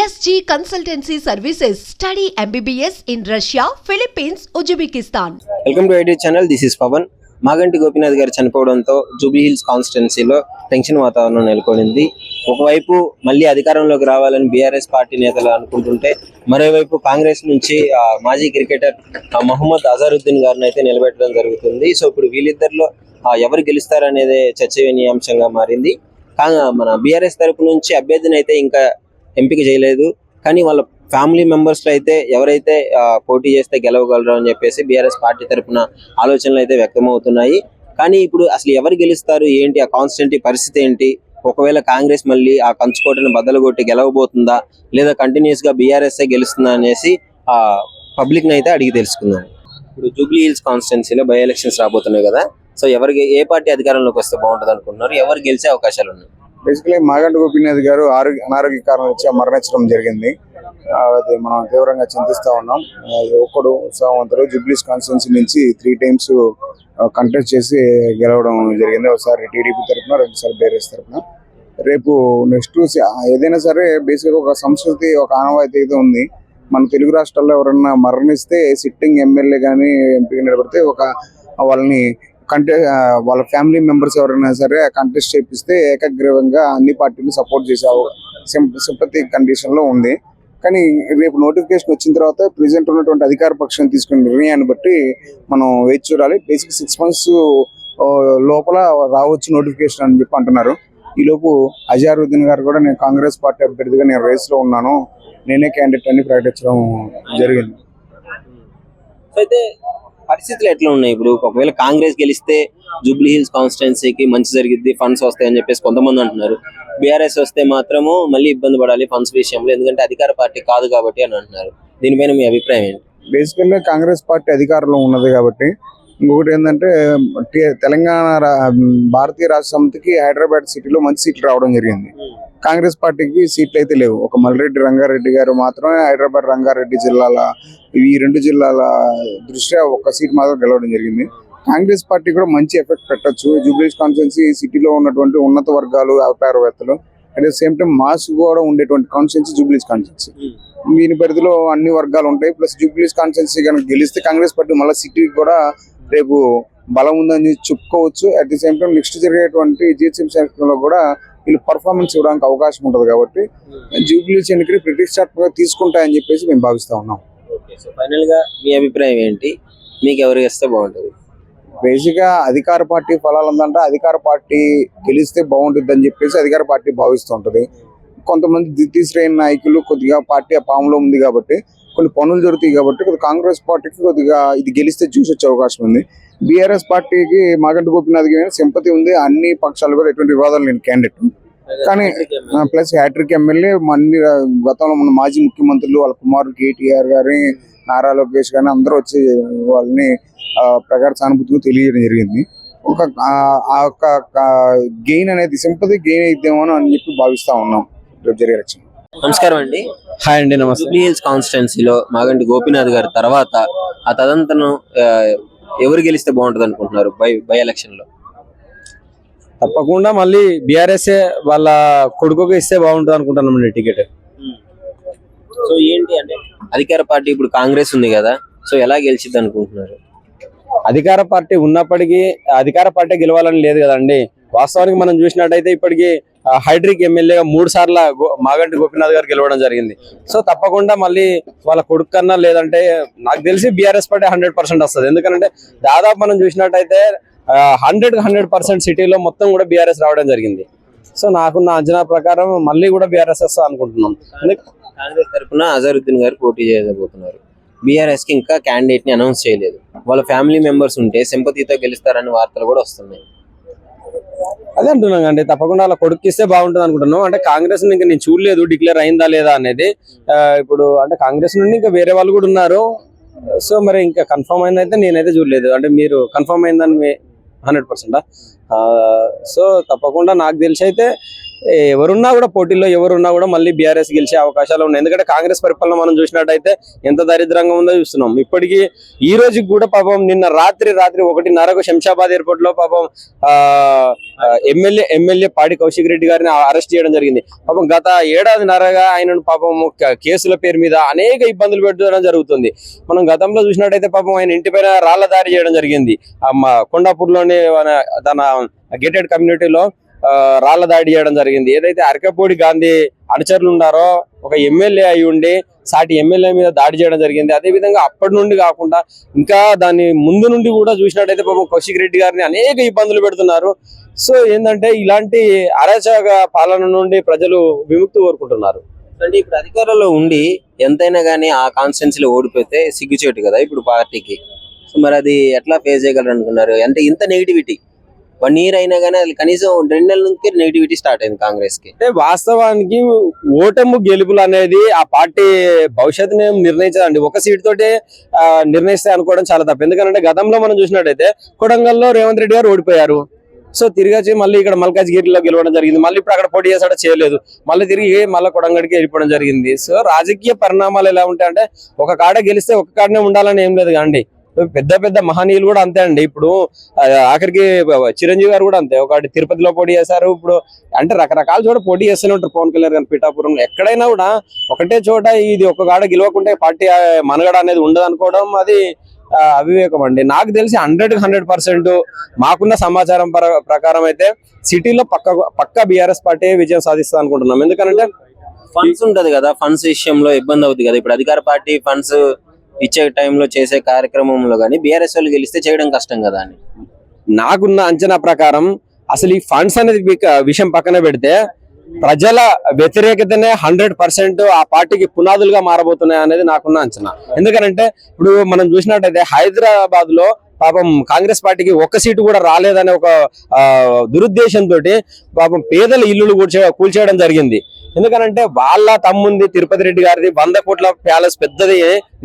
SG Consultancy Services. Study MBBS in Russia, Philippines, Uzbekistan. Welcome to IT channel. This is Pavan. Maganti Gopinath గారు చనిపోవడంతో Jubilee hills కాన్స్టిట్యున్సీలో tension వాతావరణం నెలకొనింది. ఒకవైపు మళ్ళీ అధికారంలోకి రావాలని బీఆర్ఎస్ పార్టీ నేతలు అనుకుంటుంటే, మరోవైపు కాంగ్రెస్ నుంచి మాజీ క్రికెటర్ మహమ్మద్ అజారుద్దీన్ గారిని అయితే నిలబెట్టడం జరుగుతుంది. సో ఇప్పుడు వీళ్ళిద్దరిలో ఎవరు గెలుస్తారనేదే చర్చనీయాంశంగా మారింది. మన బీఆర్ఎస్ తరపు నుంచి అభ్యర్థిని అయితే ఇంకా ఎంపిక చేయలేదు. కానీ వాళ్ళ ఫ్యామిలీ మెంబర్స్ లో అయితే ఎవరైతే పోటీ చేస్తే గెలవగలరు అని చెప్పేసి బీఆర్ఎస్ పార్టీ తరఫున ఆలోచనలు అయితే వ్యక్తమవుతున్నాయి. కానీ ఇప్పుడు అసలు ఎవరు గెలుస్తారు ఏంటి, ఆ కాన్స్టిట్యూన్సీ పరిస్థితి ఏంటి, ఒకవేళ కాంగ్రెస్ మళ్ళీ ఆ కంచుకోటను బద్దలు కొట్టి గెలవబోతుందా లేదా కంటిన్యూస్ గా బీఆర్ఎస్ గెలుస్తుందా అనేసి పబ్లిక్ ని అయితే అడిగి తెలుసుకుందాం. ఇప్పుడు జూబ్లీ హిల్స్ కాన్స్టిట్యున్సీలో బై ఎలక్షన్స్ రాబోతున్నాయి కదా, సో ఎవరికి ఏ పార్టీ అధికారంలోకి వస్తే బాగుంటుంది అనుకుంటున్నారు, ఎవరు గెలిచే అవకాశాలు ఉన్నాయి? బేసికలీ మాగంటి గోపీనాథ్ గారు అనారోగ్య కారణం వచ్చి మరణించడం జరిగింది. అది మనం తీవ్రంగా చింతిస్తా ఉన్నాం. ఒకడు ఉత్సాహవంతుడు జూబ్లీస్ కాన్స్టిట్యున్సీ నుంచి 3 times కంటెస్ట్ చేసి గెలవడం జరిగింది. ఒకసారి టీడీపీ తరఫున, 2 సార్లు బీఆర్ఎస్ తరఫున. రేపు నెక్స్ట్ ఏదైనా సరే బేసిక్గా ఒక సంస్కృతి, ఒక ఆనవాయితీ అయితే ఉంది. మన తెలుగు రాష్ట్రాల్లో ఎవరన్నా మరణిస్తే సిట్టింగ్ ఎమ్మెల్యే కానీ ఎంపీగా నిలబడితే వాళ్ళని వాళ్ళ ఫ్యామిలీ మెంబర్స్ ఎవరైనా సరే కంటెస్ట్ చేపిస్తే ఏకగ్రీవంగా అన్ని పార్టీలు సపోర్ట్ చేసే సింపతి కండిషన్ లో ఉంది. కానీ రేపు నోటిఫికేషన్ వచ్చిన తర్వాత ప్రెసెంట్ ఉన్నటువంటి అధికార పక్షం తీసుకున్న నిర్ణయాన్ని బట్టి మనం వేచి చూడాలి. బేసిక్ 6 months లోపల రావచ్చు నోటిఫికేషన్ అని చెప్పి అంటున్నారు. ఈ లోపు అజారుద్దీన్ గారు కూడా నేను కాంగ్రెస్ పార్టీ అభ్యర్థిగా నేను రేస్ లో ఉన్నాను, నేనే క్యాండిడేట్ అని ప్రకటించడం జరిగింది. అయితే పరిస్థితులు ఎట్లా ఉన్నాయి? ఇప్పుడు ఒకవేళ కాంగ్రెస్ గెలిస్తే జూబ్లీ హిల్స్ కాన్స్టిట్యున్సీకి మంచి జరిగిద్ది, ఫండ్స్ వస్తాయని చెప్పేసి కొంతమంది అంటున్నారు. బీఆర్ఎస్ వస్తే మాత్రము మళ్ళీ ఇబ్బంది పడాలి ఫండ్స్ విషయంలో, ఎందుకంటే అధికార పార్టీ కాదు కాబట్టి అని అంటున్నారు. దీనిపైన మీ అభిప్రాయం ఏంటి? బేసికల్గా కాంగ్రెస్ పార్టీ అధికారంలో ఉన్నది కాబట్టి. ఇంకొకటి ఏంటంటే తెలంగాణ భారతీయ రాష్ట్ర సమితికి హైదరాబాద్ సిటీలో మంచి సీట్లు రావడం జరిగింది. కాంగ్రెస్ పార్టీకి సీట్లు అయితే లేవు. ఒక మల్రెడ్డి రంగారెడ్డి గారు మాత్రమే హైదరాబాద్ రంగారెడ్డి జిల్లాల ఈ 2 జిల్లాల దృష్ట్యా ఒక సీట్ మాత్రం గెలవడం జరిగింది. కాంగ్రెస్ పార్టీ కూడా మంచి ఎఫెక్ట్ పెట్టచ్చు. జూబ్లీస్ కాన్స్టిట్యున్సీ సిటీలో ఉన్నటువంటి ఉన్నత వర్గాలు, వ్యాపారవేత్తలు, at the same time mass కూడా ఉండేటువంటి కాన్స్టిట్యున్సీ జూబ్లీస్ కాన్స్టిట్యున్సీ. దీని పరిధిలో అన్ని వర్గాలు ఉంటాయి. ప్లస్ జూబ్లీస్ కాన్స్టిట్యున్సీ కనుక గెలిస్తే కాంగ్రెస్ పార్టీ మళ్ళీ సిటీకి కూడా రేపు బలం ఉందని చెప్పుకోవచ్చు. At the same time next జరిగేటువంటి జిహెచ్ఎంసీ ఎలక్షన్లో కూడా వీళ్ళు పర్ఫార్మెన్స్ ఇవ్వడానికి అవకాశం ఉంటుంది కాబట్టి జూబ్లీస్ ఎన్నికలు ప్రతిష్టాత్మకంగా తీసుకుంటాయని చెప్పేసి మేము భావిస్తా ఉన్నాం. ఫైనల్ గా మీ అభిప్రాయం ఏంటి? మీకు ఎవరు చేస్తే బాగుంటుంది? బేసిక్ గా అధికార పార్టీ ఫలాలు ఉందంటే అధికార పార్టీ గెలిస్తే బాగుంటుంది అని చెప్పేసి అధికార పార్టీ భావిస్తుంటది. కొంతమంది ద్వితీయ శ్రేణి నాయకులు కొద్దిగా పార్టీ పాములో ఉంది కాబట్టి కొన్ని పనులు జరుగుతాయి కాబట్టి కాంగ్రెస్ పార్టీకి కొద్దిగా ఇది గెలిస్తే చూసి వచ్చే అవకాశం ఉంది. బీఆర్ఎస్ పార్టీకి మాగంటి గోపీనాథ్ సింపతి ఉంది. అన్ని పక్షాలు కూడా ఎటువంటి వివాదాలు లేని క్యాండిడేట్. కానీ ప్లస్ హ్యాట్రిక్ ఎమ్మెల్యే అన్ని గతంలో మన మాజీ ముఖ్యమంత్రులు వాళ్ళ కుమారుడు కేటీఆర్ గారి, నారా లోకేష్ గారిని అందరూ వచ్చి వాళ్ళని ప్రగాఢ సానుభూతిగా తెలియజేయడం జరిగింది. ఒక గెయిన్ అనేది సింపతి గెయిన్ అయితేమో అని చెప్పి భావిస్తా ఉన్నాం రేపు జరిగే ఎలక్షన్. నమస్కారం అండి. హాయ్ అండి, నమస్తే. జూబ్లీ హిల్స్ కాన్స్టిట్యున్సీలో మాగంటి గోపీనాథ్ గారి తర్వాత ఆ తదంతరం ఎవరు గెలిస్తే బాగుంటుంది అనుకుంటున్నారు బై ఎలక్షన్ లో? తప్పకుండా మళ్ళీ బీఆర్ఎస్ వాళ్ళ కొడుకుకి ఇస్తే బాగుంటుంది అనుకుంటున్నాం టికెట్. సో ఏంటి అంటే అధికార పార్టీ ఇప్పుడు కాంగ్రెస్ ఉంది కదా, సో ఎలా గెలిచిద్ది అనుకుంటున్నారు? అధికార పార్టీ ఉన్నప్పటికీ అధికార పార్టీ గెలవాలని లేదు కదండి. వాస్తవానికి మనం చూసినట్టయితే ఇప్పటికీ హైడ్రిక్ ఎమ్మెల్యేగా 3 సార్లు మాగంటి గోపీనాథ్ గారు గెలవడం జరిగింది. సో తప్పకుండా మళ్ళీ వాళ్ళ కొడుకు కన్నా లేదంటే నాకు తెలిసి బీఆర్ఎస్ పార్టీ 100% వస్తుంది. ఎందుకంటే దాదాపు మనం చూసినట్టయితే 100% సిటీలో మొత్తం కూడా బీఆర్ఎస్ రావడం జరిగింది. సో నాకున్న అంచనా ప్రకారం మళ్ళీ కూడా బీఆర్ఎస్ వస్తా అనుకుంటున్నాం. కాంగ్రెస్ తరఫున అజారుద్దీన్ గారు పోటీ చేయబోతున్నారు. బీఆర్ఎస్ కి ఇంకా క్యాండిడేట్ ని అనౌన్స్ చేయలేదు. వాళ్ళ ఫ్యామిలీ మెంబర్స్ ఉంటే సింపతితో గెలుస్తారని వార్తలు కూడా వస్తున్నాయి. అదే అంటున్నాం అండి, తప్పకుండా అలా కొడుకు ఇస్తే బాగుంటుంది అనుకుంటున్నాం. అంటే కాంగ్రెస్ ఇంకా నేను చూడలేదు డిక్లేర్ అయిందా లేదా అనేది. ఇప్పుడు అంటే కాంగ్రెస్ నుండి ఇంకా వేరే వాళ్ళు కూడా ఉన్నారు. సో మరి ఇంకా కన్ఫర్మ్ అయిందైతే నేనైతే చూడలేదు. అంటే మీరు కన్ఫర్మ్ అయిందని 100%. సో తప్పకుండా నాకు తెలిసి అయితే ఎవరున్నా కూడా పోటీలో ఎవరున్నా కూడా మళ్ళీ బీఆర్ఎస్ గెలిచే అవకాశాలు ఉన్నాయి. ఎందుకంటే కాంగ్రెస్ పరిపాలన మనం చూసినట్టయితే ఎంత దరిద్రంగా ఉందో చూస్తున్నాం. ఇప్పటికీ ఈ రోజుకి కూడా పాపం నిన్న రాత్రి 1:30కు శంషాబాద్ ఎయిర్పోర్ట్ లో పాపం ఎమ్మెల్యే పాడి కౌశిక్ రెడ్డి గారిని అరెస్ట్ చేయడం జరిగింది. పాపం గత ఏడాదిన్నరగా ఆయనను పాపం కేసుల పేరు మీద అనేక ఇబ్బందులు పెట్టడం జరుగుతుంది. మనం గతంలో చూసినట్టయితే పాపం ఆయన ఇంటిపైన రాళ్ల దాడి చేయడం జరిగింది. కొండాపూర్ లోని తన గేటెడ్ కమ్యూనిటీలో రాళ్ల దాడి చేయడం జరిగింది. ఏదైతే అరకపూడి గాంధీ అనుచరులు ఉన్నారో ఒక ఎమ్మెల్యే అయి ఉండి సాటి ఎమ్మెల్యే మీద దాడి చేయడం జరిగింది. అదే విధంగా అప్పటి నుండి కాకుండా ఇంకా దాని ముందు నుండి కూడా చూసినట్టయితే పాపం కౌశిక్ రెడ్డి గారిని అనేక ఇబ్బందులు పెడుతున్నారు. సో ఏంటంటే ఇలాంటి అరాచక పాలన నుండి ప్రజలు విముక్తి కోరుకుంటున్నారు. అంటే ఇప్పుడు అధికారంలో ఉండి ఎంతైనా గానీ ఆ కాన్స్టిట్యున్సీలో ఓడిపోతే సిగ్గుచేటు కదా ఇప్పుడు పార్టీకి. సో మరి అది ఎట్లా ఫేస్ చేయగలరు అనుకున్నారు? అంటే ఇంత నెగిటివిటీ 1 year అయినా కానీ అది కనీసం 2 నెలల నుంచి నెగిటివిటీ స్టార్ట్ అయింది కాంగ్రెస్ కి. అంటే వాస్తవానికి ఓటము గెలుపులు అనేది ఆ పార్టీ భవిష్యత్తుని నిర్ణయించదండి. ఒక సీట్ తోటే నిర్ణయిస్తాయి అనుకోవడం చాలా తప్పు. ఎందుకంటే గతంలో మనం చూసినట్టయితే కొడంగల్లో రేవంత్ రెడ్డి గారు ఓడిపోయారు. సో తిరిగి వచ్చి మళ్ళీ ఇక్కడ మల్కాజ్గిరిలో గెలవడం జరిగింది. మళ్ళీ ఇప్పుడు అక్కడ పోటీ చేసాడో చేయలేదు, మళ్ళీ తిరిగి మళ్ళీ కొడంగడికి వెళ్ళిపోవడం జరిగింది. సో రాజకీయ పరిణామాలు ఎలా ఉంటాయంటే ఒక కాడ గెలిస్తే ఒక కాడనే ఉండాలని ఏం లేదు కాండి. పెద్ద మహనీయులు కూడా అంతే అండి. ఇప్పుడు ఆఖరికి చిరంజీవి గారు కూడా అంతే, ఒకటి తిరుపతిలో పోటీ చేశారు. ఇప్పుడు అంటే రకరకాల చోట పోటీ చేస్తూనే ఉంటారు. పవన్ కళ్యాణ్ గారు పిఠాపురంలో ఎక్కడైనా కూడా ఒకటే చోట ఇది ఒక కాడ గెలవకుంటే పార్టీ మనగడ అనేది ఉండదు అనుకోవడం అది అవివేకం అండి. నాకు తెలిసి 100% మాకున్న సమాచారం ప్రకారం అయితే సిటీలో పక్క బీఆర్ఎస్ పార్టీ విజయం సాధిస్తుంది అనుకుంటున్నాం. ఎందుకంటే ఫండ్స్ ఉంటది కదా, ఫండ్స్ విషయంలో ఇబ్బంది అవుతుంది కదా. ఇప్పుడు అధికార పార్టీ ఫండ్స్ ఇచ్చే టైంలో చేసే కార్యక్రమంలో కానీ బీఆర్ఎస్ వాళ్ళు గెలిస్తే చేయడం కష్టం కదా అని నాకున్న అంచనా ప్రకారం. అసలు ఈ ఫండ్స్ అనేది విషయం పక్కన పెడితే ప్రజల వ్యతిరేకతనే 100% ఆ పార్టీకి పునాదులుగా మారబోతున్నాయి అనేది నాకున్న అంచనా. ఎందుకంటే ఇప్పుడు మనం చూసినట్టయితే హైదరాబాద్ లో పాపం కాంగ్రెస్ పార్టీకి ఒక్క సీటు కూడా రాలేదనే ఒక దురుద్దేశంతో పాపం పేదల ఇల్లులు కూల్చేయడం జరిగింది. ఎందుకంటే వాళ్ళ తమ్ముంది తిరుపతి రెడ్డి గారిది 100 కోట్ల ప్యాలెస్ పెద్దది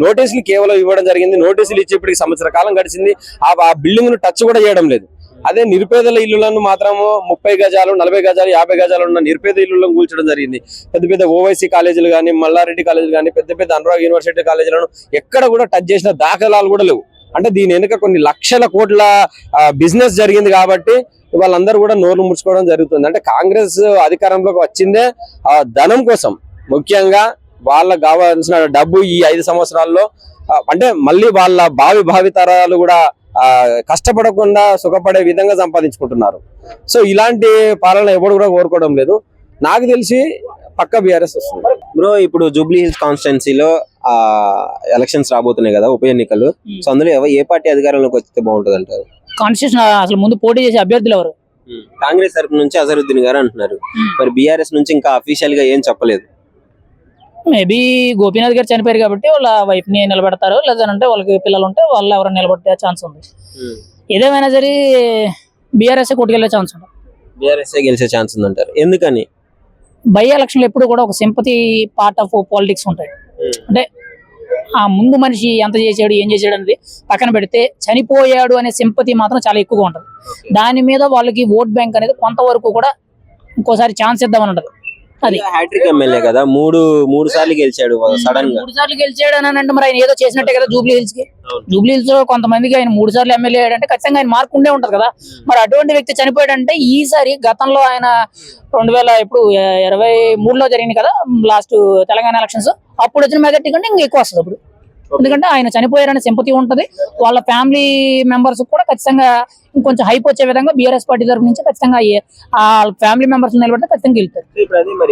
నోటీసులు కేవలం ఇవ్వడం జరిగింది. నోటీసులు ఇచ్చేప్పటికి సంవత్సర కాలం గడిచింది. ఆ బిల్డింగ్ ను టచ్ కూడా చేయడం లేదు. అదే నిరుపేదల ఇల్లులను మాత్రము 30 గజాలు 40 గజాలు 50 గజాలు ఉన్న నిరుపేద ఇల్లులను కూల్చడం జరిగింది. పెద్ద ఓవైసీ కాలేజీలు కానీ మల్లారెడ్డి కాలేజీలు కానీ పెద్ద అనురాగ్ యూనివర్సిటీ కాలేజీలను ఎక్కడ కూడా టచ్ చేసిన దాఖలాలు కూడా లేవు. అంటే దీని వెనుక కొన్ని లక్షల కోట్ల బిజినెస్ జరిగింది కాబట్టి వాళ్ళందరూ కూడా నోర్లు ముడుచుకోవడం జరుగుతుంది. అంటే కాంగ్రెస్ అధికారంలోకి వచ్చిందే ఆ ధనం కోసం, ముఖ్యంగా వాళ్ళకు కావాల్సిన డబ్బు ఈ 5 సంవత్సరాల్లో అంటే మళ్ళీ వాళ్ళ భావి తరాలు కూడా కష్టపడకుండా సుఖపడే విధంగా సంపాదించుకుంటున్నారు. సో ఇలాంటి పాలన ఎవరు కూడా కోరుకోవడం లేదు. నాకు తెలిసి పక్క బీఆర్ఎస్ వస్తుంది. బ్రో ఇప్పుడు జూబ్లీ హిల్స్ కాన్స్టిట్యున్సీలో ఎలక్షన్స్ రాబోతున్నాయి కదా, ఉప ఎన్నికలు. సో అందులో ఏ పార్టీ అధికారంలోకి వస్తే బాగుంటుంది అంటారు? కాన్స్టిట్యూషన్ అసలు ముందు పోటీ చేసే అభ్యర్థులు ఎవరు? కాంగ్రెస్ తరపు నుంచి అజరుద్దీన్ గారు అంటున్నారు. మరి బీఆర్ఎస్ నుంచి ఇంకా అఫీషియల్ గా ఏం చెప్పలేదు. మేబీ గోపీనాథ్ గారు చనిపోయారు కాబట్టి వాళ్ళ వైఫ్ ని నిలబెడతారు, లేదంటే వాళ్ళకి పిల్లలు ఉంటే వాళ్ళు ఎవరైనా నిలబెట్టే ఛాన్స్ ఉంది. ఏదేమైనా సరే బీఆర్ఎస్ కొట్టుకెళ్లే ఛాన్స్ ఉంటుంది. బీఆర్ఎస్ గెలిచే ఛాన్స్ ఉందంటారు. ఎందుకని? బై ఎలక్షన్లు ఎప్పుడు కూడా ఒక సింపతి పార్ట్ ఆఫ్ పాలిటిక్స్ ఉంటాయి. అంటే ఆ ముందు మనిషి ఎంత చేసాడు ఏం చేసాడు అనేది పక్కన పెడితే చనిపోయాడు అనే సింపతి మాత్రం చాలా ఎక్కువగా ఉంటుంది. దాని మీద వాళ్ళకి ఓట్ బ్యాంక్ అనేది కొంతవరకు కూడా ఇంకోసారి ఛాన్స్ ఇద్దామని ఉంటుంది. అది హ్యాట్రిక్ ఎమ్మెల్యే కదా, మూడు సార్లు గెలిచాడు సడన్ గా. 3 సార్లు గెలిచాడు అని అంటే మరి ఆయన ఏదో చేసినట్టే కదా. జూబ్లీ హిల్స్ కి జూబ్లీ హిల్స్ లో కొంతమందికి ఆయన 3 సార్లు ఎమ్మెల్యే అయ్యాడంటే ఖచ్చితంగా ఆయన మార్క్ ఉండే ఉంటది కదా. మరి అటువంటి వ్యక్తి చనిపోయాడంటే ఈసారి గతంలో ఆయన 2023లో జరిగింది కదా లాస్ట్ తెలంగాణ ఎలక్షన్స్, అప్పుడు వచ్చిన మెజార్టీ కంటే ఇంకా ఎక్కువ వస్తుంది అప్పుడు. ఎందుకంటే ఆయన చనిపోయారనే సింపతి ఉంటది. వాళ్ళ ఫ్యామిలీ మెంబర్స్ కూడా ఖచ్చితంగా ఇంకొంచెం హైప్ వచ్చే విధంగా బీఆర్ఎస్ పార్టీ తరఫు నుంచి ఖచ్చితంగా ఆ ఫ్యామిలీ మెంబర్స్ నిలబడితే ఖచ్చితంగా గెలుస్తారు.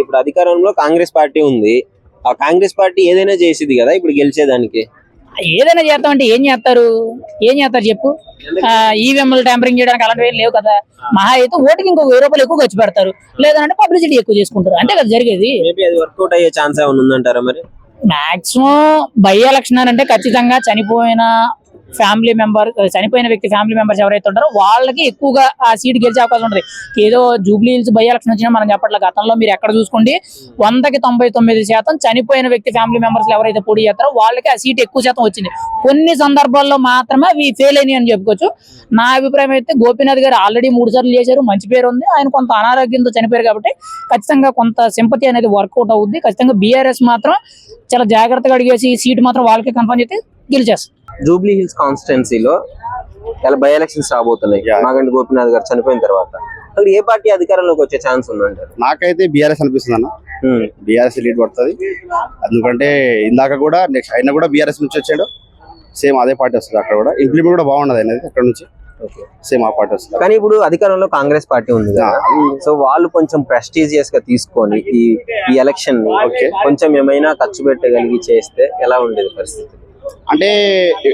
ఇప్పుడు అధికారంలో కాంగ్రెస్ పార్టీ ఉంది. ఆ కాంగ్రెస్ పార్టీ ఏదైనా చేసింది కదా ఇప్పుడు గెలిచేదానికి. ఏదైనా చేస్తామంటే ఏం చేస్తారు చెప్పు. ఈవీఎంలు ట్యాంపరింగ్ చేయడానికి అలాంటివి లేవు కదా. మహా అయితే ఓటుకి ఇంకో 1000 రూపాయలు ఎక్కువ ఖర్చు పెడతారు, లేదంటే పబ్లిసిటీ ఎక్కువ చేసుకుంటారు, అంతే కదా జరిగేది. వర్కౌట్ అయ్యే ఛాన్స్ ఏమైనా ఉందంటారా? మరి మాక్సిమం బై ఎలక్షన్ అంటే ఖచ్చితంగా చనిపోయిన ఫ్యామిలీ మెంబర్, చనిపోయిన వ్యక్తి ఫ్యామిలీ మెంబర్స్ ఎవరైతే ఉంటారో వాళ్ళకి ఎక్కువగా ఆ సీట్ గెలిచే అవకాశం ఉంటుంది. ఏదో జూబ్లీ హిల్స్ బై ఎలక్షన్ వచ్చినా మనం చెప్పట్లేదు, గతంలో మీరు ఎక్కడ చూసుకోండి 100కి 99% చనిపోయిన వ్యక్తి ఫ్యామిలీ మెంబర్స్ ఎవరైతే పోటీ చేస్తారో వాళ్ళకి ఆ సీట్ ఎక్కువ శాతం వచ్చింది. కొన్ని సందర్భాల్లో మాత్రమే అవి ఫెయిల్ అయినాయి అని చెప్పుకోవచ్చు. నా అభిప్రాయం అయితే గోపీనాథ్ గారు ఆల్రెడీ 3 సార్లు చేశారు, మంచి పేరు ఉంది, ఆయన కొంత అనారోగ్యంతో చనిపోయారు కాబట్టి ఖచ్చితంగా కొంత సింపతి అనేది వర్కౌట్ అవుద్ది. ఖచ్చితంగా బీఆర్ఎస్ మాత్రం చాలా జాగ్రత్తగా అడిగేసి సీట్ మాత్రం వాళ్ళకి కన్ఫర్మ్ చేస్తే గెలిచేస్తారు. జూబ్లీ హిల్స్ కాన్స్టిట్యున్సీలో ఇలా బై ఎలక్షన్స్ రాబోతున్నాయి. మాగంటి గోపీనాథ్ గారు చనిపోయిన తర్వాత అక్కడ ఏ పార్టీ అధికారంలోకి వచ్చే ఛాన్స్ ఉందంటారు? నాకైతే బీఆర్ఎస్ అనిపిస్తుంది అన్న. బీఆర్ఎస్ లీడ్ పడుతుంది. ఎందుకంటే ఇందాక కూడా నెక్స్ట్ ఆయన కూడా బీఆర్ఎస్ నుంచి వచ్చాడు, సేమ్ అదే పార్టీ వస్తుంది. అక్కడ కూడా ఇంప్లిమెంట్ కూడా బాగున్నది అనేది అక్కడ నుంచి సేమ్ ఆ పార్టీ వస్తుంది. కానీ ఇప్పుడు అధికారంలో కాంగ్రెస్ పార్టీ ఉంది కదా, సో వాళ్ళు కొంచెం ప్రెస్టీజియస్ గా తీసుకొని ఈ ఎలక్షన్ కొంచెం ఏమైనా ఖర్చు పెట్టగలిగి చేస్తే ఎలా ఉండేది పరిస్థితి? అంటే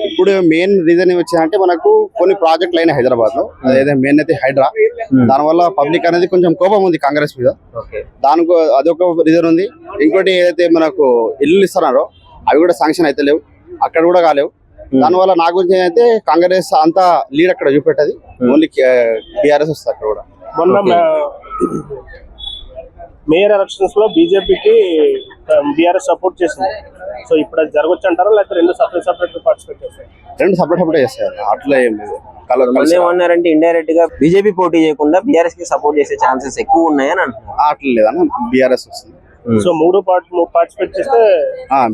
ఇప్పుడు మెయిన్ రీజన్ ఏమొచ్చిందంటే మనకు కొన్ని ప్రాజెక్టులు అయినా హైదరాబాద్ లో, అదే మెయిన్ అయితే హైడ్రా, దానివల్ల పబ్లిక్ అనేది కొంచెం కోపం ఉంది కాంగ్రెస్ మీద. దానికి అదొక రీజన్ ఉంది. ఇంకోటి ఏదైతే మనకు ఇల్లు ఇస్తున్నారో అవి కూడా శాంక్షన్ అయితే లేవు, అక్కడ కూడా కాలేవు. దానివల్ల నా గురించి అయితే కాంగ్రెస్ అంతా లీడ్ అక్కడ చూపెట్టది, ఓన్లీ బీఆర్ఎస్ వస్తుంది అక్కడ కూడా. మొన్న మేయర్ ఎలక్షన్స్ లో బీజేపీకి బీఆర్ఎస్ సపోర్ట్ చేసింది. సో ఇప్పుడు అది జరగొచ్చు అంటారా, లేకపోతే రెండు సపరేట్ పార్టిసిపేట్ చేస్తాయి? రెండు సపరేట్ చేస్తారు, అట్లా ఏం లేదు. ఏమన్నారంటే ఇండైరెక్ట్ గా బీజేపీ పోటీ చేయకుండా బీఆర్ఎస్ కి సపోర్ట్ చేసే ఛాన్సెస్ ఎక్కువ ఉన్నాయని అంటున్నారు. అట్లా లేదన్న, బీఆర్ఎస్ వస్తుంది. సో మూడు పార్టిసిపేట్ చేస్తే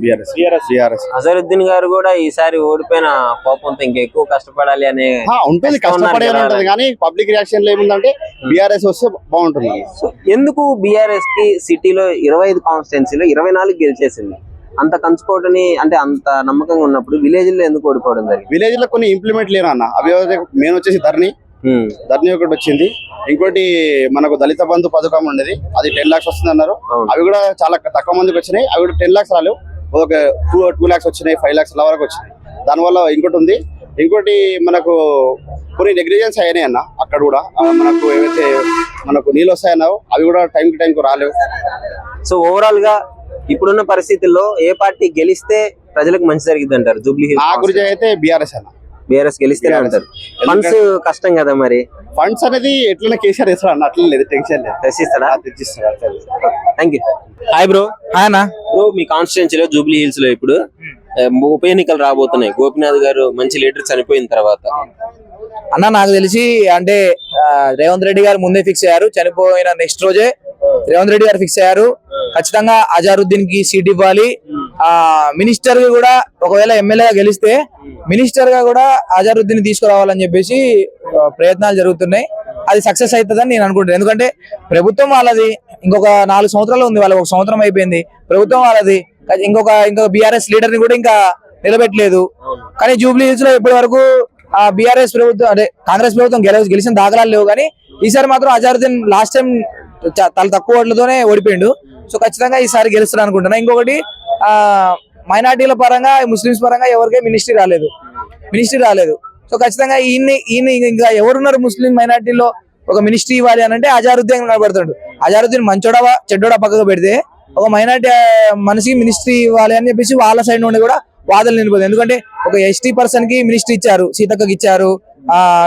బీఆర్ఎస్. అజరుద్దీన్ గారు కూడా ఈసారి ఓడిపోయిన కోపంతో ఇంకా ఎక్కువ కష్టపడాలి అనే ఉంటుంది, కష్టపడే ఉంటుంది. కానీ పబ్లిక్ రియాక్షన్ లో ఏముందంటే బీఆర్ఎస్ వస్తే బాగుంటుంది. ఎందుకు బీఆర్ఎస్ కి సిటీలో 25 కాన్స్టిట్యున్సీలో 24 గెలిచేసింది? అంత కంచుకోవటని అంటే అంత నమ్మకంగా ఉన్నప్పుడు విలేజ్ లో ఎందుకు ఓడిపోవడం జరిగింది? విలేజ్ లో కొన్ని ఇంప్లిమెంట్ లేరు అన్న. అవి మెయిన్ వచ్చేసి ధరణి ఒకటి వచ్చింది. ఇంకోటి మనకు దళిత బంధు పథకం ఉండేది, అది 10 lakhs వస్తుంది అన్నారు. అవి కూడా చాలా తక్కువ మందికి వచ్చినాయి. అవి కూడా 10 lakhs రాలేవు, ఒక 2 lakhs వచ్చినాయి, 5 lakhs వరకు వచ్చినాయి. దానివల్ల ఇంకోటి ఉంది. ఇంకోటి మనకు కొన్ని నెగ్లిజెన్స్ అయినాయి అన్న. అక్కడ కూడా మనకు ఏవైతే మనకు నీళ్ళు వస్తాయన్నావు అవి కూడా టైం కు రాలేవు. సో ఓవరాల్ గా ఇప్పుడున్న పరిస్థితుల్లో ఏ పార్టీ గెలిస్తే ప్రజలకు మంచి జరిగింది అంటారు? జూబ్లీ హిల్స్ నా గురించి అయితే బీఆర్ఎస్ అన్న. బీఆర్ఎస్ గెలిస్తేనే అంటారు. ఫండ్స్ కష్టం కదా మరి, ఫండ్స్ అనేది ఎట్లనే కేసీఆర్ ఇస్తాడు అన్న, అట్లా లేదు, టెన్షన్ లేదు, తెచ్చిస్తాడా? తెచ్చిస్తాడు. Thank you. Hi bro. Hi bro, మీ కాన్స్టిట్యున్సీలో జూబ్లీ హిల్స్ లో ఇప్పుడు ఉప ఎన్నికలు రాబోతున్నాయి. గోపీనాథ్ గారు మంచి లీడర్ చనిపోయిన తర్వాత అన్న నాకు తెలిసి అంటే రేవంత్ రెడ్డి గారు ముందే ఫిక్స్ అయ్యారు, చనిపోయిన నెక్స్ట్ రోజే రేవంత్ రెడ్డి గారు ఫిక్స్ అయ్యారు. ఖచ్చితంగా అజారుద్దీన్ కి సీట్ ఇవ్వాలి. మినిస్టర్ కూడా ఒకవేళ ఎమ్మెల్యేగా గెలిస్తే మినిస్టర్ గా కూడా అజారుద్దీన్ తీసుకురావాలని చెప్పేసి ప్రయత్నాలు జరుగుతున్నాయి. అది సక్సెస్ అవుతుందని నేను అనుకుంటున్నాను. ఎందుకంటే ప్రభుత్వం వాళ్ళది, ఇంకొక 4 సంవత్సరాలు ఉంది, వాళ్ళకి 1 సంవత్సరం అయిపోయింది. ప్రభుత్వం వాళ్ళది, ఇంకొక బీఆర్ఎస్ లీడర్ ని కూడా ఇంకా నిలబెట్టలేదు. కానీ జూబ్లీ హిల్స్ లో ఇప్పటి వరకు ఆ బీఆర్ఎస్ ప్రభుత్వం అంటే కాంగ్రెస్ ప్రభుత్వం గెలిచిన దాఖలాలు లేవు. కానీ ఈసారి మాత్రం అజారుద్దీన్ లాస్ట్ టైం చాలా తక్కువ ఓట్లతోనే ఓడిపోయిండు. సో ఖచ్చితంగా ఈసారి గెలుస్తాను అనుకుంటున్నా. ఇంకొకటి మైనార్టీల పరంగా ముస్లిమ్స్ పరంగా ఎవరికే మినిస్ట్రీ రాలేదు. సో ఖచ్చితంగా ఈయన ఇంకా ఎవరున్నారు ముస్లిం మైనార్టీలో ఒక మినిస్ట్రీ ఇవ్వాలి అని అంటే అజారుద్దీన్ కనబడుతుండు. అజారుద్దీన్ మంచోడా చెడ్డోడా పక్కకు పెడితే ఒక మైనార్టీ మనిషికి మినిస్ట్రీ ఇవ్వాలి అని చెప్పేసి వాళ్ళ సైడ్ నుండి కూడా వాదనలు నిలిపోతుంది. ఎందుకంటే ఒక ఎస్టీ పర్సన్ కి మినిస్ట్రీ ఇచ్చారు, సీతక్కకి ఇచ్చారు,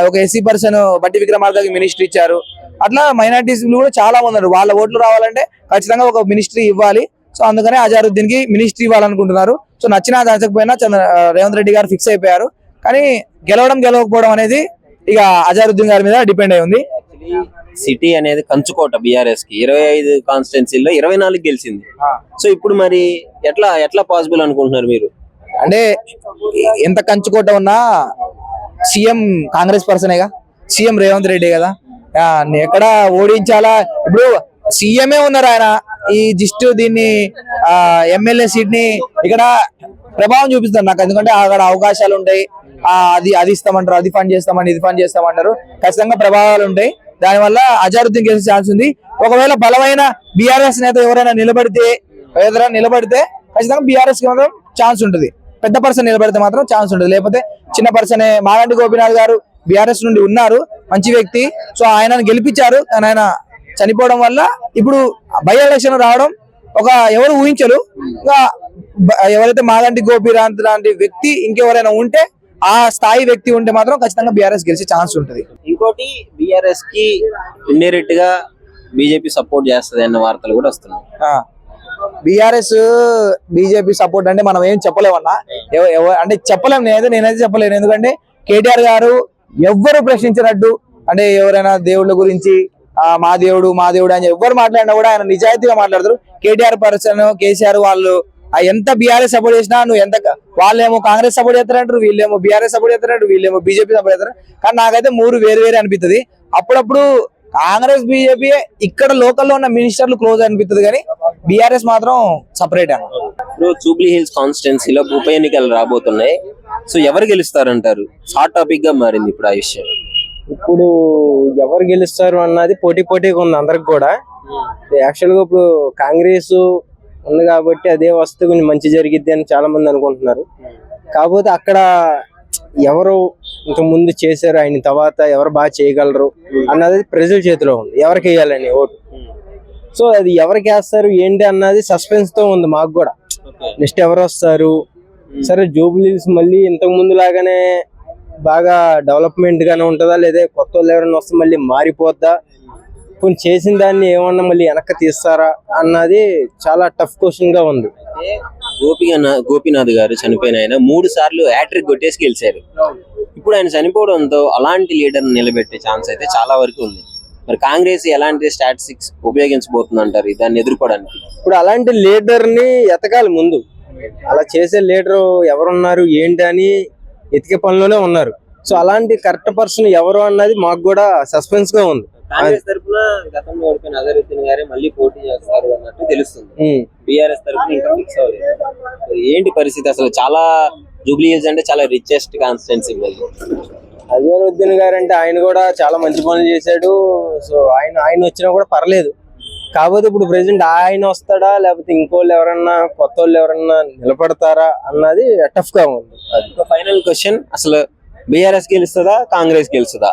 ఒక ఎస్సీ పర్సన్ బట్టి విక్రమార్కకి మినిస్ట్రీ ఇచ్చారు. అట్లా మైనార్టీస్ కూడా చాలా మంది ఉన్నారు. వాళ్ళ ఓట్లు రావాలంటే ఖచ్చితంగా ఒక మినిస్ట్రీ ఇవ్వాలి. సో అందుకనే అజారుద్దీన్ కి మినిస్ట్రీ ఇవ్వాలనుకుంటున్నారు. సో నచ్చినా నచ్చకపోయినా రేవంత్ రెడ్డి గారు ఫిక్స్ అయిపోయారు. కానీ గెలవకపోవడం అనేది ఇక అజారుద్దీన్ గారి మీద డిపెండ్ అయి ఉంది. సిటీ అనేది కంచుకోట బీఆర్ఎస్ కి 25 కాన్స్టిట్యున్సీల్లో 24 గెలిచింది. సో ఇప్పుడు మరి ఎట్లా పాసిబుల్ అనుకుంటున్నారు మీరు? అంటే ఎంత కంచుకోట ఉన్నా సీఎం కాంగ్రెస్ పర్సనేగా, సీఎం రేవంత్ రెడ్డి కదా, ఎక్కడ ఓడించాలా? ఇప్పుడు సీఎంఏ ఉన్నారు ఆయన, ఈ జిస్ట్ దీన్ని ఎమ్మెల్యే సీట్ ని ఇక్కడ ప్రభావం చూపిస్తారు నాకు. ఎందుకంటే అక్కడ అవకాశాలు ఉంటాయి, అది ఇస్తామంటారు, అది ఫండ్ చేస్తామని ఇది ఫండ్ చేస్తామంటారు. ఖచ్చితంగా ప్రభావాలు ఉంటాయి. దానివల్ల అజారుద్దీన్ గెలిచే ఛాన్స్ ఉంది. ఒకవేళ బలమైన బీఆర్ఎస్ నేత ఎవరైనా నిలబడితే ఖచ్చితంగా బీఆర్ఎస్ కి మాత్రం ఛాన్స్ ఉంటుంది. పెద్ద పర్సన్ నిలబడితే మాత్రం ఛాన్స్ ఉంటుంది. లేకపోతే చిన్న పర్సనే మాగంటి గోపీనాథ్ గారు బీఆర్ఎస్ నుండి ఉన్నారు, మంచి వ్యక్తి. సో ఆయనను గెలిపించారు. కానీ ఆయన చనిపోవడం వల్ల ఇప్పుడు బై ఎలక్షన్ రావడం ఎవరు ఊహించరు. ఇంకా ఎవరైతే మాగంటి గోపీనాథ్ లాంటి వ్యక్తి ఇంకెవరైనా ఉంటే ఆ స్థాయి వ్యక్తి ఉంటే మాత్రం ఖచ్చితంగా బీఆర్ఎస్ గెలిచే ఛాన్స్ ఉంటుంది. ఇంకోటి బీఆర్ఎస్ కి ఇండైరెక్ట్ గా బీజేపీ సపోర్ట్ చేస్తది అన్న వార్తలు కూడా వస్తున్నాయి. బీఆర్ఎస్ బీజేపీ సపోర్ట్ అంటే మనం ఏం చెప్పలేమన్నా, అంటే చెప్పలేము. నేనైతే చెప్పలేను. ఎందుకంటే కేటీఆర్ గారు ఎవ్వరు ప్రశ్నించినట్టు, అంటే ఎవరైనా దేవుళ్ళ గురించి మా దేవుడు అని ఎవరు మాట్లాడినా కూడా ఆయన నిజాయితీగా మాట్లాడతారు. కేటీఆర్ పర్సన్, కేసీఆర్ వాళ్ళు ఎంత బీఆర్ఎస్ సపోర్ట్ చేసినా, నువ్వు ఎంత వాళ్ళేమో కాంగ్రెస్ సపోర్ట్ చేస్తారంటారు, వీళ్ళేమో బీఆర్ఎస్ సపోర్ట్ చేస్తారంటారు, వీళ్ళేమో బీజేపీ సపోర్ట్ చేస్తారు. కానీ నాకైతే మూడు వేరు అనిపిస్తుంది. అప్పుడప్పుడు కాంగ్రెస్ బీజేపీ ఇక్కడ లోకల్లో ఉన్న మినిస్టర్లు క్లోజ్ అనిపిస్తుంది, కానీ బీఆర్ఎస్ మాత్రం సపరేట్ అన్న. ఇప్పుడు జూబ్లీ హిల్స్ కాన్స్టిట్యున్సీలో ఉప ఎన్నికలు రాబోతున్నాయి. సో ఎవరు గెలుస్తారంటారు? హాట్ టాపిక్ గా మారింది ఇప్పుడు ఆ విషయం. ఇప్పుడు ఎవరు గెలుస్తారు అన్నది పోటీగా ఉంది అందరికి కూడా. యాక్చువల్ గా ఇప్పుడు కాంగ్రెస్ ఉంది కాబట్టి అదే వస్తే కొంచెం మంచి జరిగిద్ది అని చాలా మంది అనుకుంటున్నారు. కాకపోతే అక్కడ ఎవరు ఇంత ముందు చేశారు, ఆయన తర్వాత ఎవరు బాగా చేయగలరు అన్నది ప్రజల చేతిలో ఉంది, ఎవరికి వేయాలని ఓటు. సో అది ఎవరికి వేస్తారు ఏంటి అన్నది సస్పెన్స్ తో ఉంది మాకు కూడా. నెక్స్ట్ ఎవరు వస్తారు, సరే జూబ్లీ హిల్స్ మళ్ళీ ఇంతకు ముందు లాగానే బాగా డెవలప్మెంట్ గానే ఉంటుందా, లేదా కొత్త వాళ్ళు ఎవరైనా వస్తే మళ్ళీ మారిపోద్దా, కొన్ని చేసిన దాన్ని ఏమన్నా మళ్ళీ వెనక్కి తీస్తారా అన్నది చాలా టఫ్ క్వశ్చన్ గా ఉంది. గోపీనాథ్ గారు చనిపోయిన ఆయన 3 సార్లు హ్యాట్రిక్ కొట్టేసి గెలిచారు. ఇప్పుడు ఆయన చనిపోవడంతో అలాంటి లీడర్ నిలబెట్టే ఛాన్స్ అయితే చాలా వరకు ఉంది. మరి కాంగ్రెస్ ఎలాంటి స్టాటిస్టిక్స్ ఉపయోగించబోతుంది అంటారు దాన్ని ఎదుర్కోవడానికి? ఇప్పుడు అలాంటి లీడర్ ని ఎతకాలి ముందు. అలా చేసే లీడర్ ఎవరున్నారు ఏంటి అని ఎతికే పనిలోనే ఉన్నారు. సో అలాంటి కరెక్ట్ పర్సన్ ఎవరు అన్నది మాకు కూడా సస్పెన్స్ గా ఉంది. కాంగ్రెస్ తరఫున గతంలో ఓడిపోయిన అజరుద్దీన్ గారే మళ్ళీ పోటీ చేస్తారు అన్నట్టు తెలుస్తుంది. బీఆర్ఎస్ తరఫున ఇంకా ఫిక్స్ అవ్వలేదు. ఏంటి పరిస్థితి అసలు? చాలా జూబ్లీ హిల్స్ అంటే చాలా రిచెస్ట్ కాన్స్టిట్యున్సీ. అజరుద్దీన్ గారు అంటే ఆయన కూడా చాలా మంచి పనులు చేశాడు. సో ఆయన వచ్చినా కూడా పర్లేదు. కాకపోతే ఇప్పుడు ప్రెసెంట్ ఆయన వస్తాడా లేకపోతే ఇంకోళ్ళు ఎవరన్నా కొత్త వాళ్ళు ఎవరన్నా నిలబడతారా అన్నది టఫ్ గా ఉంది. ఫైనల్ క్వశ్చన్, అసలు బీఆర్ఎస్ గెలుస్తుందా కాంగ్రెస్ గెలుస్తుందా?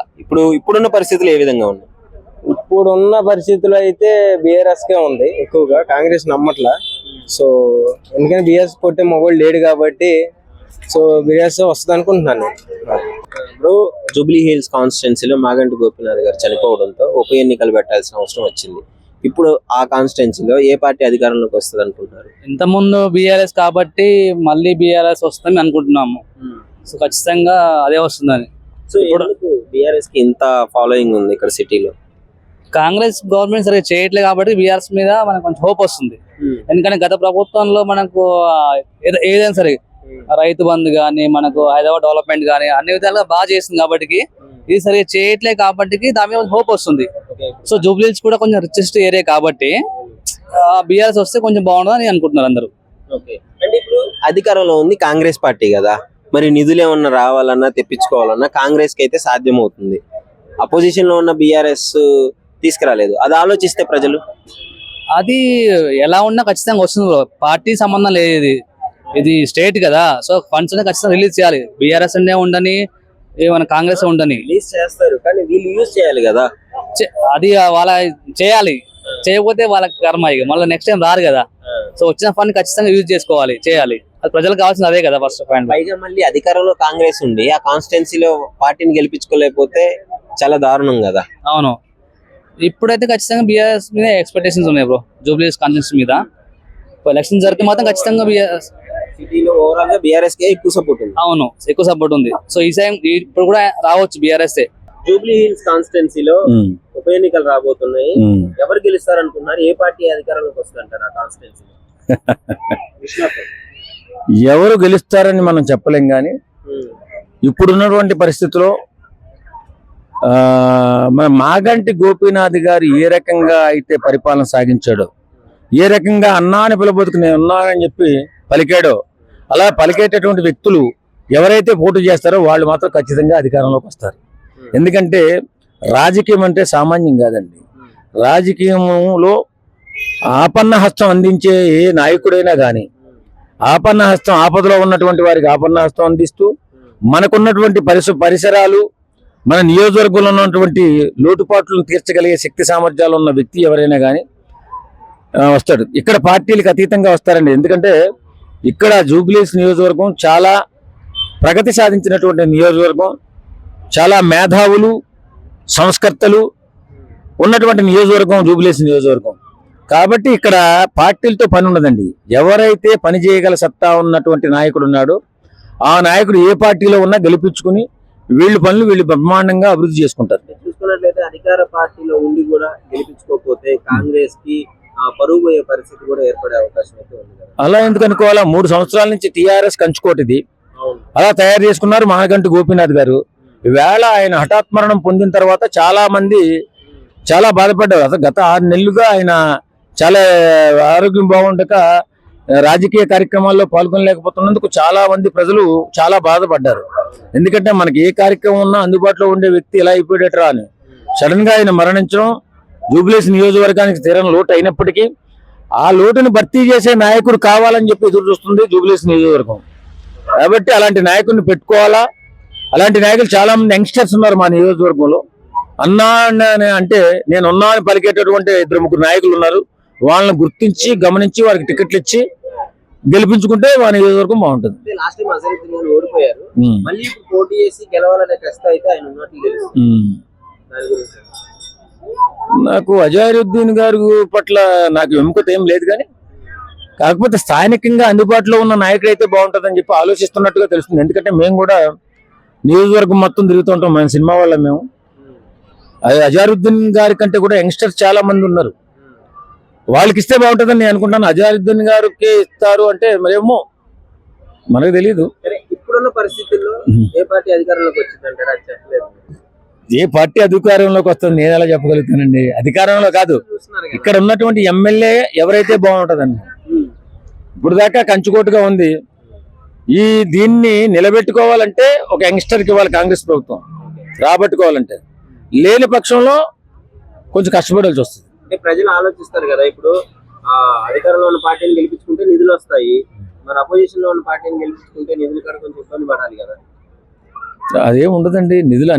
ఇప్పుడున్న పరిస్థితులు ఏ విధంగా ఉన్నాయి? ఇప్పుడున్న పరిస్థితుల్లో అయితే బీఆర్ఎస్ కే ఉంది ఎక్కువగా, కాంగ్రెస్ నమ్మట్లా. సో ఎందుకంటే బీఆర్ఎస్ కొట్టే మొగోళ్ళు లేడు కాబట్టి సో బీఆర్ఎస్ వస్తుంది అనుకుంటున్నాను. ఇప్పుడు జూబ్లీ హిల్స్ కాన్స్టిట్యున్సీలో మాగంటి గోపీనాథ్ గారు చనిపోవడంతో ఉప ఎన్నికలు పెట్టాల్సిన అవసరం వచ్చింది. ఇప్పుడు ఆ కాన్స్టిట్యున్సీలో ఏ పార్టీ అధికారంలోకి వస్తుంది అనుకుంటున్నారు? ఇంత ముందు బీఆర్ఎస్ కాబట్టి మళ్ళీ బీఆర్ఎస్ వస్తుందని అనుకుంటున్నాము. సో ఖచ్చితంగా అదే వస్తుందని. సో ఇప్పుడు బీఆర్ఎస్ కి ఇంత ఫాలోయింగ్ ఉంది ఇక్కడ సిటీలో. కాంగ్రెస్ గవర్నమెంట్ సరిగ్గా చేయట్లేదు కాబట్టి బీఆర్ఎస్ మీద మనకు కొంచెం హోప్ వస్తుంది. ఎందుకంటే గత ప్రభుత్వంలో మనకు ఏదైనా సరే రైతు బంధు కానీ, మనకు హైదరాబాద్ డెవలప్మెంట్ కానీ అన్ని విధాలుగా బాగా చేస్తుంది కాబట్టి, ఇది సరిగ్గా చేయట్లేదు కాబట్టి దాని మీద హోప్ వస్తుంది. సో జూబ్లీ హిల్స్ కూడా కొంచెం రిచెస్ట్ ఏరియా కాబట్టి బీఆర్ఎస్ వస్తే కొంచెం బాగుంటుందని అనుకుంటున్నారు అందరూ. అంటే ఇప్పుడు అధికారంలో ఉంది కాంగ్రెస్ పార్టీ కదా, మరి నిధులు ఏమన్నా రావాలన్నా తెప్పించుకోవాలన్నా కాంగ్రెస్ కి అయితే సాధ్యం అవుతుంది. అపోజిషన్ లో ఉన్న బీఆర్ఎస్ తీసుకురాలేదు. అది ఆలోచిస్తే ప్రజలు అది ఎలా ఉన్నా ఖచ్చితంగా వస్తుంది. పార్టీ సంబంధం లేదు, ఇది స్టేట్ కదా. సో ఫండ్స్ ఖచ్చితంగా రిలీజ్ చేయాలి. బీఆర్ఎస్ అనే ఉండని, ఏమైనా కాంగ్రెస్ ఉండని రిలీజ్ చేస్తారు, కానీ వీళ్ళు యూజ్ చేయాలి కదా. అది వాళ్ళ చేయాలి. చేయకపోతే వాళ్ళకి కర్మ, ఇక మళ్ళీ నెక్స్ట్ టైం రారు కదా. సో వచ్చిన ఫండ్ ఖచ్చితంగా యూజ్ చేసుకోవాలి, చేయాలి. అది ప్రజలకు కావాల్సింది అదే కదా ఫస్ట్ ఆఫ్ ఆల్. పైగా మళ్ళీ అధికారంలో కాంగ్రెస్ ఉండి ఆ కాన్స్టిట్యున్సీలో పార్టీని గెలిపించుకోలేకపోతే చాలా దారుణం కదా. అవును, ఇప్పుడైతే ఖచ్చితంగా బీఆర్ఎస్ మీద ఎక్స్పెక్టేషన్స్ ఉన్నాయి బ్రో. జూబ్లీ హిల్స్ కాన్స్టిట్యున్సీ మీద ఎలక్షన్ జరిగితే మాత్రం ఖచ్చితంగా బీఆర్ఎస్ సిటీలో ఓవరాల్ గా బీఆర్ఎస్ కే ఎక్కువ సపోర్ట్ ఉంది. అవును, ఎక్కువ సపోర్ట్ ఉంది. సో ఈ టైం ఇప్పుడు కూడా రావచ్చు బీఆర్ఎస్. జూబ్లీ హిల్స్ కాన్స్టిట్యున్సీలో ఉప ఎన్నికలు రాబోతున్నాయి. ఎవరు గెలుస్తారు అనుకున్నారు? ఏ పార్టీ అధికారంలోకి వస్తుందంటారు ఆ కాన్స్టిట్యున్సీలో? ఎవరు గెలుస్తారని మనం చెప్పలేం, కానీ ఇప్పుడున్నటువంటి పరిస్థితిలో మన మాగంటి గోపీనాథ్ గారు ఏ రకంగా అయితే పరిపాలన సాగించాడో, ఏ రకంగా అన్నా అని పిలబోతుకు నేను ఉన్నానని చెప్పి పలికాడో, అలా పలికేటటువంటి వ్యక్తులు ఎవరైతే పోటీ చేస్తారో వాళ్ళు మాత్రం ఖచ్చితంగా అధికారంలోకి వస్తారు. ఎందుకంటే రాజకీయం అంటే సామాన్యం కాదండి. రాజకీయంలో ఆపన్న హస్తం అందించే ఏ నాయకుడైనా కానీ ఆపన్న హస్తం, ఆపదలో ఉన్నటువంటి వారికి ఆపన్న హస్తం అందిస్తూ, మనకున్నటువంటి పరిసరాలు, మన నియోజకవర్గంలో ఉన్నటువంటి లోటుపాట్లను తీర్చగలిగే శక్తి సామర్థ్యాలు ఉన్న వ్యక్తి ఎవరైనా కానీ వస్తాడు. ఇక్కడ పార్టీలకు అతీతంగా వస్తారండి. ఎందుకంటే ఇక్కడ జూబ్లీ హిల్స్ నియోజకవర్గం చాలా ప్రగతి సాధించినటువంటి నియోజకవర్గం, చాలా మేధావులు, సంస్కర్తలు ఉన్నటువంటి నియోజకవర్గం జూబ్లీహిల్స్ నియోజకవర్గం. కాబట్టి ఇక్కడ పార్టీలతో పని ఉండదండి. ఎవరైతే పని చేయగల సత్తా ఉన్నటువంటి నాయకుడు ఉన్నాడో ఆ నాయకుడు ఏ పార్టీలో ఉన్నా గెలిపించుకుని వీళ్ళు పనులు వీళ్ళు బ్రహ్మాండంగా అభివృద్ధి చేసుకుంటారు. చూసుకున్నట్లయితే అధికార పార్టీలో ఉండి కూడా గెలిపించుకోకపోతే కాంగ్రెస్ కి పరువు పోయే పరిస్థితి కూడా ఏర్పడే అవకాశం అయితే ఉంది కదా. అలా ఎందుకు అనుకోవాలా? 3 సంవత్సరాల నుంచి టీఆర్ఎస్ కంచుకోటిది అలా తయారు చేసుకున్నారు మాగంటి గోపీనాథ్ గారు. ఈవేళ ఆయన హఠాత్ మరణం పొందిన తర్వాత చాలా మంది చాలా బాధపడ్డారు. అసలు గత 6 నెలలుగా ఆయన చాలా ఆరోగ్యం బాగుండక రాజకీయ కార్యక్రమాల్లో పాల్గొనలేకపోతున్నందుకు చాలా మంది ప్రజలు చాలా బాధపడ్డారు. ఎందుకంటే మనకి ఏ కార్యక్రమం ఉన్నా అందుబాటులో ఉండే వ్యక్తి ఎలా అయిపోయేటరా అని. సడన్ గా ఆయన మరణించడం జూబ్లీహిల్స్ నియోజకవర్గానికి తీరని లోటు అయినప్పటికీ ఆ లోటుని భర్తీ చేసే నాయకుడు కావాలని చెప్పి ఎదురు చూస్తుంది జూబ్లీహిల్స్ నియోజకవర్గం. కాబట్టి అలాంటి నాయకుడిని పెట్టుకోవాలా. అలాంటి నాయకులు చాలా మంది యంగ్స్టర్స్ ఉన్నారు మా నియోజకవర్గంలో. అన్నా అంటే నేను ఉన్నా అని పలికేటటువంటి 2-3 నాయకులు ఉన్నారు. వాళ్ళని గుర్తించి గమనించి వారికి టికెట్లు ఇచ్చి గెలిపించుకుంటే మా నియోజకవర్గం బాగుంటుంది. లాస్ట్ టైం అసదుద్దీన్ గారు ఓడిపోయారు, మళ్ళీ ఇప్పుడు పోటీ చేసి గెలవాలనే కష్టం అయితే ఆయన ఉన్నట్లు తెలుసు. దాని గురించి నాకు అజారుద్దీన్ గారి పట్ల నాకు విముఖత ఏం లేదు, కానీ కాకపోతే స్థానికంగా అందుబాటులో ఉన్న నాయకుడు అయితే బాగుంటుందని చెప్పి ఆలోచిస్తున్నట్టుగా తెలుస్తుంది. ఎందుకంటే మేము కూడా నియోజకవర్గం మొత్తం తిరుగుతూ ఉంటాం, మన సినిమా వాళ్ళ మేము. అజారుద్దీన్ గారి కంటే కూడా యంగ్స్టర్స్ చాలా మంది ఉన్నారు, వాళ్ళకి ఇస్తే బాగుంటుందని నేను అనుకుంటాను. అజారుద్దీన్ గారికి ఇస్తారు అంటే మరేమో మనకు తెలియదు. ఇప్పుడున్న పరిస్థితుల్లో ఏ పార్టీ అధికారంలోకి వచ్చిందంటారు? అది చెప్పలేదు. ఏ పార్టీ అధికారంలోకి వస్తుంది నేను ఎలా చెప్పగలుగుతానండి? అధికారంలో కాదు, ఇక్కడ ఉన్నటువంటి ఎమ్మెల్యే ఎవరైతే బాగుంటుందండి. ఇప్పుడు దాకా కంచుకోటుగా ఉంది. దీన్ని నిలబెట్టుకోవాలంటే ఒక యంగ్స్టర్కి ఇవ్వాలి కాంగ్రెస్ ప్రభుత్వం, రాబట్టుకోవాలంటే. లేని పక్షంలో కొంచెం కష్టపడాల్సి వస్తుంది. ప్రజలు ఆలోచిస్తారు కదా, ఇప్పుడు అధికారంలో ఉన్న పార్టీని గెలిపించుకుంటే నిధులు వస్తాయి, మరి అపోజిషన్ లో ఉన్న పార్టీని గెలిపించుకుంటే నిధులు కూడా కొంచెం ఇబ్బంది పడాలి కదా. అదేం ఉండదండి, నిధులు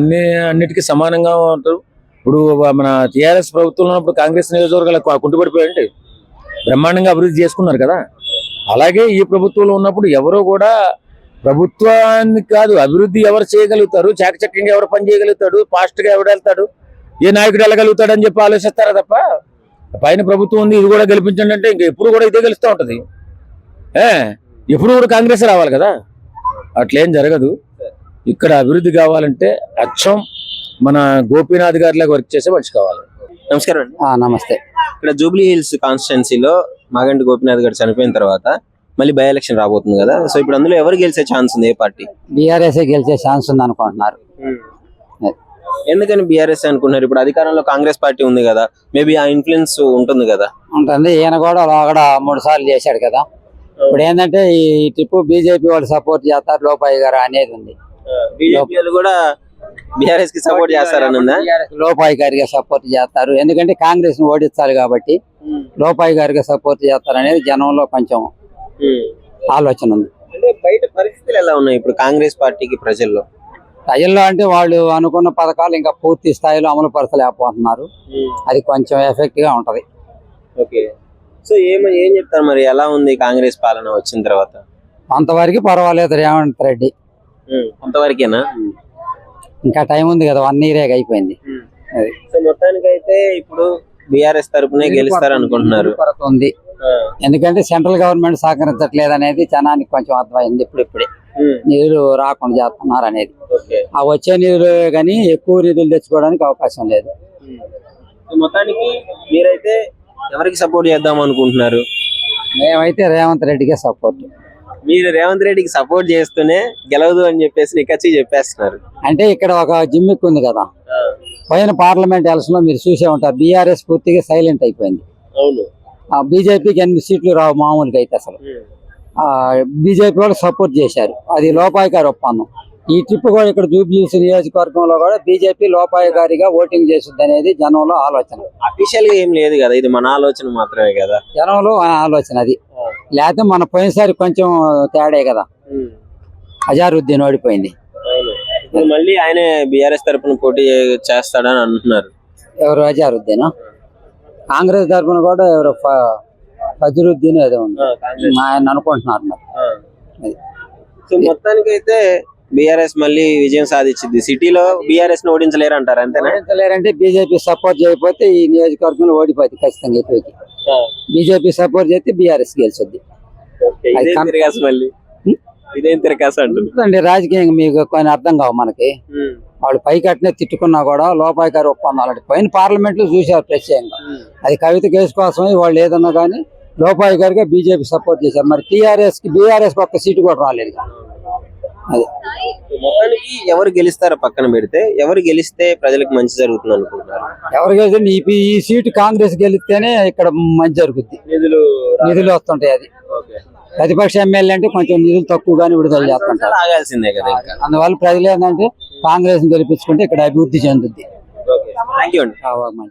అన్నిటికీ సమానంగా ఉంటారు. ఇప్పుడు మన టీఆర్ఎస్ ప్రభుత్వంలో ఉన్నప్పుడు కాంగ్రెస్ నియోజకవర్గాలు కుంటుపడిపోయాయండి, బ్రహ్మాండంగా అభివృద్ధి చేసుకున్నారు కదా. అలాగే ఈ ప్రభుత్వంలో ఉన్నప్పుడు ఎవరో కూడా ప్రభుత్వానికి కాదు, అభివృద్ధి ఎవరు చేయగలుగుతారు, చాకచక్యంగా ఎవరు పని చేయగలుగుతాడు, ఫాస్ట్ గా ఎవరు వెళ్తాడు, ఏ నాయకుడు వెళ్ళగలుగుతాడు అని చెప్పి ఆలోచిస్తారా తప్ప పైన ప్రభుత్వం ఉంది ఇది కూడా గెలిపించండి అంటే ఇంక ఎప్పుడు కూడా ఇదే గెలుస్తూ ఉంటది. ఎప్పుడు కూడా కాంగ్రెస్ రావాలి కదా, అట్లేం జరగదు. ఇక్కడ అభివృద్ధి కావాలంటే అచ్చం మన గోపీనాథ్ గారిలాగా వర్క్ చేసే మనిషి కావాలి. నమస్కారం అండి. నమస్తే. ఇక్కడ జూబ్లీహిల్స్ కాన్స్టిట్యున్సీలో మాగంటి గోపీనాథ్ గారు చనిపోయిన తర్వాత మళ్ళీ బై ఎలక్షన్ రాబోతుంది కదా, సో ఇప్పుడు అందులో ఎవరు గెలిచే ఛాన్స్ ఉంది? ఏ పార్టీ? బీఆర్ఎస్ గెలిచే ఛాన్స్ ఉంది అనుకుంటున్నారు. ఎందుకని బీఆర్ఎస్ అనుకున్నారు? ఇప్పుడు అధికారంలో కాంగ్రెస్ పార్టీ ఉంది కదా, మేబీ ఆ ఇన్ఫ్లుయెన్స్ ఉంటుంది కదా. ఉంటుంది, ఈయన కూడా 3 సార్లు చేశాడు కదా. ఇప్పుడు ఏంటంటే ఈ ట్రిప్ బీజేపీ వాళ్ళు సపోర్ట్ చేస్తారు, లోపాయి గారు అనేది ఉంది. బీజేపీ వాళ్ళు కూడా బీఆర్ఎస్ కి సపోర్ట్ చేస్తారని ఉందా? లోపాయి గారికి సపోర్ట్ చేస్తారు, ఎందుకంటే కాంగ్రెస్ ను ఓడించాలి కాబట్టి లోపాయి గారికి సపోర్ట్ చేస్తారు అనేది జనంలో కొంచెం ఆలోచన ఉంది. అంటే బయట పరిస్థితులు ఎలా ఉన్నాయి ఇప్పుడు కాంగ్రెస్ పార్టీకి ప్రజల్లో? ప్రజల్లో అంటే వాళ్ళు అనుకున్న పథకాలు ఇంకా పూర్తి స్థాయిలో అమలు పరచలేకపోతున్నారు, అది కొంచెం ఎఫెక్ట్ గా ఉంటది. ఓకే, సో ఏం చెప్తారు మరి, ఎలా ఉంది కాంగ్రెస్ పాలన వచ్చిన తర్వాత? అంతవరకు పర్వాలేదు రేవంత్ రెడ్డి. అంతవరకేనా? ఇంకా టైం ఉంది కదా, 1 ఇయర్ అయిపోయింది. సో మొత్తానికైతే ఇప్పుడు బీఆర్ఎస్ తరపునే గెలుస్తారు అనుకుంటున్నారు. ఉంది, ఎందుకంటే సెంట్రల్ గవర్నమెంట్ సహకరించట్లేదు అనేది జనానికి కొంచెం అర్థమైంది. ఇప్పుడే నిధులు రాకుండా చేస్తున్నారు అనేది. ఆ వచ్చే నిధులు కానీ ఎక్కువ నిధులు తెచ్చుకోవడానికి అవకాశం లేదు. మొత్తానికి మీరైతే ఎవరికి సపోర్ట్ చేద్దాం అనుకుంటున్నారు? మేమైతే రేవంత్ రెడ్డికే సపోర్ట్. మీరు రేవంత్ రెడ్డికి సపోర్ట్ చేస్తూనే గెలవదు అని చెప్పేసి నిక్కచ్చి చెప్పేస్తున్నారు. అంటే ఇక్కడ ఒక జిమ్మిక్ ఉంది కదా, పైన పార్లమెంట్ ఎలక్షన్ లో మీరు చూసే ఉంటారు, బీఆర్ఎస్ పూర్తిగా సైలెంట్ అయిపోయింది. అవును, బీజేపీకి 8 సీట్లు రావు మామూలుగా అయితే. అసలు బీజేపీ వాళ్ళు సపోర్ట్ చేశారు, అది లోపాయి గారి ఒప్పందం. ఈ ట్రిప్ కూడా ఇక్కడ జూబ్లీహిల్స్ నియోజకవర్గంలో కూడా బీజేపీ లోపాయి గారిగా ఓటింగ్ చేస్తుంది అనేది జనంలో ఆలోచన. అఫీషియల్ గా ఏం లేదు కదా, ఇది మన ఆలోచన మాత్రమే కదా, జనంలో ఆలోచన అది. లేకపోతే మన పోయినసారి కొంచెం తేడే కదా, అజారుద్దీన్ ఓడిపోయింది. మళ్ళీ ఆయనే బీఆర్ఎస్ తరపున పోటీ చేస్తాడని అంటున్నారు. ఎవరు? అజారుద్దీన్. కాంగ్రెస్ తరపున కూడా ఎవరు ఫజరుద్దీన్ ఏదో ఉంది ఆయన అనుకుంటున్నారు మరి. సో మొత్తానికి అయితే బీఆర్ఎస్ మళ్ళీ విజయం సాధించింది. సిటీలో బీఆర్ఎస్ ని ఓడించలేరు అంటారు, అంతేనా? ఓడించలేరంటే బీజేపీ సపోర్ట్ చేయకపోతే ఈ నియోజకవర్గంలో ఓడిపోతుంది ఖచ్చితంగా. ఏపీకి బీజేపీ సపోర్ట్ చేస్తే బీఆర్ఎస్ గెలిచింది. ఇదేం తిరగాసు మళ్ళీ, ఇదేం తిరగాసు అంటుంది. రాజకీయంగా మీకు కొన్ని అర్థం కావు మనకి. వాళ్ళు పైకట్నే తిట్టుకున్నా కూడా లోపాయికారి ఒప్పందాలు పైన పార్లమెంట్ లో చూశారు ప్రత్యేకంగా. అది కవిత కేసు కోసమే వాళ్ళు ఏదన్నా కానీ లోపాయికారిగా బీజేపీ సపోర్ట్ చేశారు. మరి బీఆర్ఎస్ ఒక్క సీటు కూడా రాలేదు. అది మొత్తానికి ఎవరు గెలుస్తారో పక్కన పెడితే, ఎవరు గెలిస్తే ప్రజలకు మంచి జరుగుతుంది అనుకుంటున్నారు? ఎవరు గెలిస్తే ఈ సీటు కాంగ్రెస్ గెలిస్తేనే ఇక్కడ మంచి జరుగుద్ది. నిధులు వస్తుంటాయి. అది ప్రతిపక్ష ఎమ్మెల్యే అంటే కొంచెం నిధులు తక్కువగానే విడుదల చేస్తుంటారు. ఆగాల్సిందే కదా ఇంకా. అందువల్ల ప్రజలు ఏంటంటే కాంగ్రెస్ గెలిపించుకుంటే ఇక్కడ అభివృద్ధి చెందుద్ది. థ్యాంక్ యూ అండి.